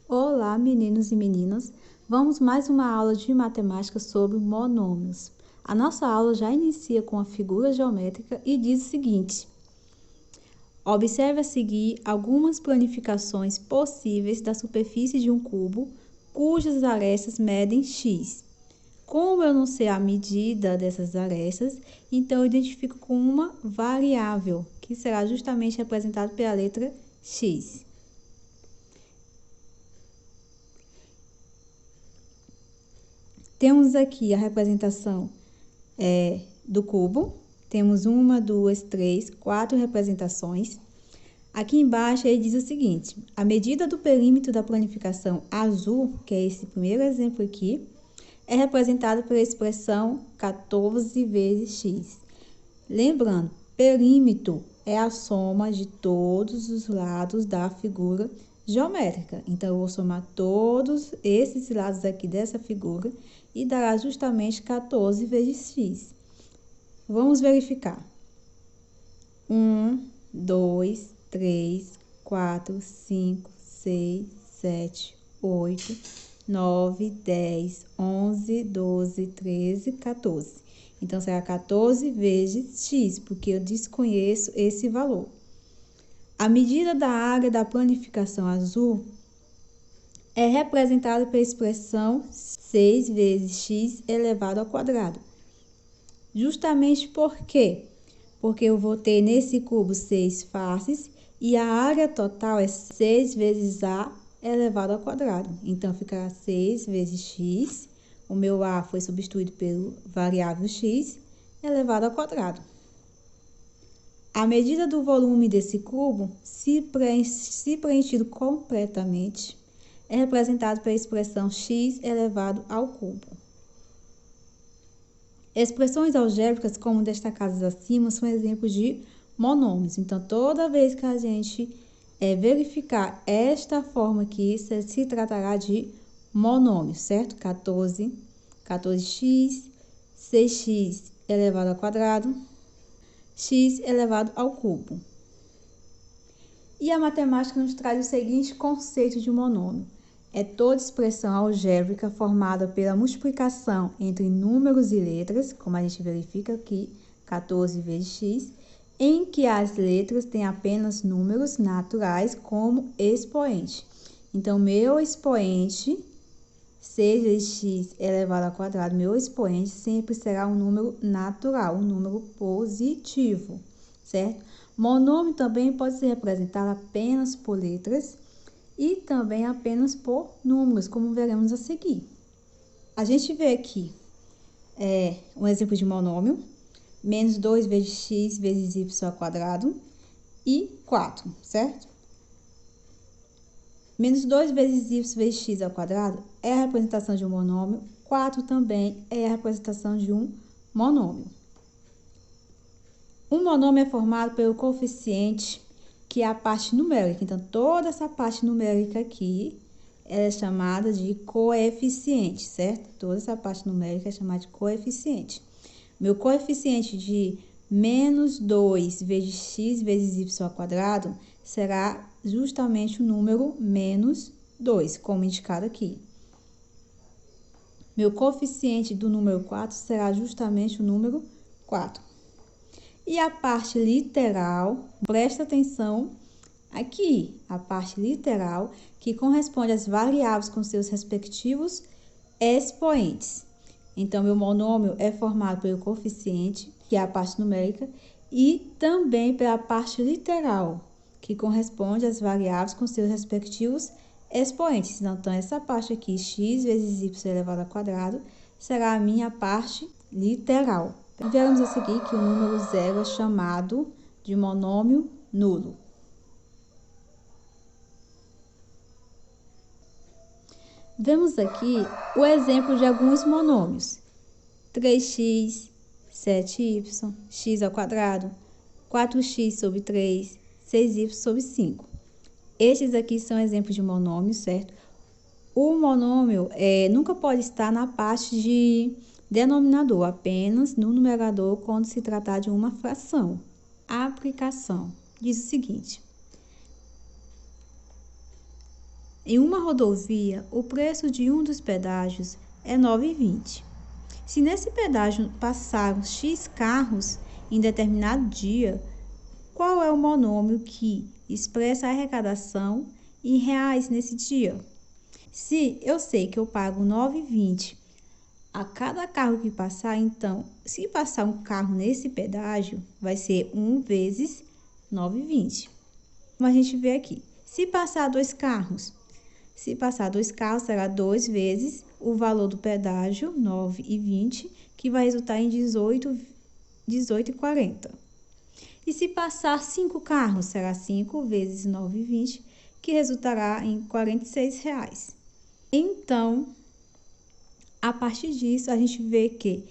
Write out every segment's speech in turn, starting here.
Olá, meninos e meninas! Vamos mais uma aula de matemática sobre monômios. A nossa aula já inicia com a figura geométrica e diz o seguinte: observe a seguir algumas planificações possíveis da superfície de um cubo cujas arestas medem x. Como eu não sei a medida dessas arestas, então eu identifico com uma variável, que será justamente representada pela letra x. Temos aqui a representação do cubo. Temos 1, 2, 3, 4 representações. Aqui embaixo ele diz o seguinte: a medida do perímetro da planificação azul, que é esse primeiro exemplo aqui, é representada pela expressão 14 vezes x. Lembrando, perímetro é a soma de todos os lados da figura geométrica. Então, eu vou somar todos esses lados aqui dessa figura e dará justamente 14 vezes x. Vamos verificar. 1, 2, 3, 4, 5, 6, 7, 8, 9, 10, 11, 12, 13, 14. Então, será 14 vezes x, porque eu desconheço esse valor. A medida da área da planificação azul é representada pela expressão 6 vezes x elevado ao quadrado. Justamente por quê? Porque eu vou ter nesse cubo 6 faces e a área total é 6 vezes a elevado ao quadrado. Então, ficará 6 vezes x. O meu a foi substituído pelo variável x elevado ao quadrado. A medida do volume desse cubo, se preenchido completamente, é representado pela expressão x elevado ao cubo. Expressões algébricas, como destacadas acima, são exemplos de monômios. Então, toda vez que a gente verificar esta forma aqui, se tratará de monômio, certo? 14x, 6x elevado ao quadrado, x elevado ao cubo. E a matemática nos traz o seguinte conceito de monômio: é toda expressão algébrica formada pela multiplicação entre números e letras, como a gente verifica aqui, 14 vezes x, em que as letras têm apenas números naturais como expoente. Então, meu expoente, 6 vezes x elevado ao quadrado, meu expoente sempre será um número natural, um número positivo, certo? Monômio também pode ser representado apenas por letras e também apenas por números, como veremos a seguir. A gente vê aqui um exemplo de monômio: menos 2 vezes x vezes y ao quadrado e 4, certo? Menos 2 vezes y vezes x ao quadrado é a representação de um monômio, 4 também é a representação de um monômio. Um monômio é formado pelo coeficiente, que é a parte numérica. Então, toda essa parte numérica aqui é chamada de coeficiente, certo? Toda essa parte numérica é chamada de coeficiente. Meu coeficiente de menos 2 vezes x vezes y ao quadrado será justamente o número menos 2, como indicado aqui. Meu coeficiente do número 4 será justamente o número 4. E a parte literal, presta atenção aqui, a parte literal, que corresponde às variáveis com seus respectivos expoentes. Então, meu monômio é formado pelo coeficiente, que é a parte numérica, e também pela parte literal, que corresponde às variáveis com seus respectivos expoentes. Então, essa parte aqui, x vezes y elevado ao quadrado, será a minha parte literal. Veremos a seguir que o número zero é chamado de monômio nulo. Vemos aqui o exemplo de alguns monômios: 3x, 7y, x ao quadrado, 4x sobre 3, 6y sobre 5. Estes aqui são exemplos de monômios, certo? O monômio nunca pode estar na parte de denominador, apenas no numerador quando se tratar de uma fração. A aplicação diz o seguinte: Em uma rodovia, o preço de um dos pedágios é R$ 9,20. Se nesse pedágio passaram X carros em determinado dia, qual é o monômio que expressa a arrecadação em reais nesse dia? Se eu sei que eu pago R$ 9,20 a cada carro que passar, então, se passar um carro nesse pedágio, vai ser 1 vezes R$ 9,20. Como a gente vê aqui. Se passar 2 carros, será 2 vezes o valor do pedágio, R$ 9,20, que vai resultar em R$ 18,40. E se passar 5 carros, será 5 vezes R$ 9,20, que resultará em R$ 46,00. Então, a partir disso, a gente vê que,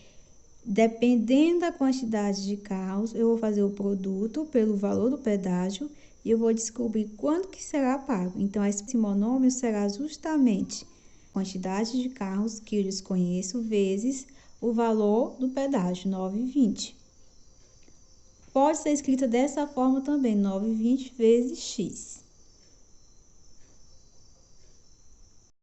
dependendo da quantidade de carros, eu vou fazer o produto pelo valor do pedágio e eu vou descobrir quanto que será pago. Então, esse monômio será justamente a quantidade de carros que eu desconheço vezes o valor do pedágio, R$ 9,20. Pode ser escrita dessa forma também, 9,20 vezes x.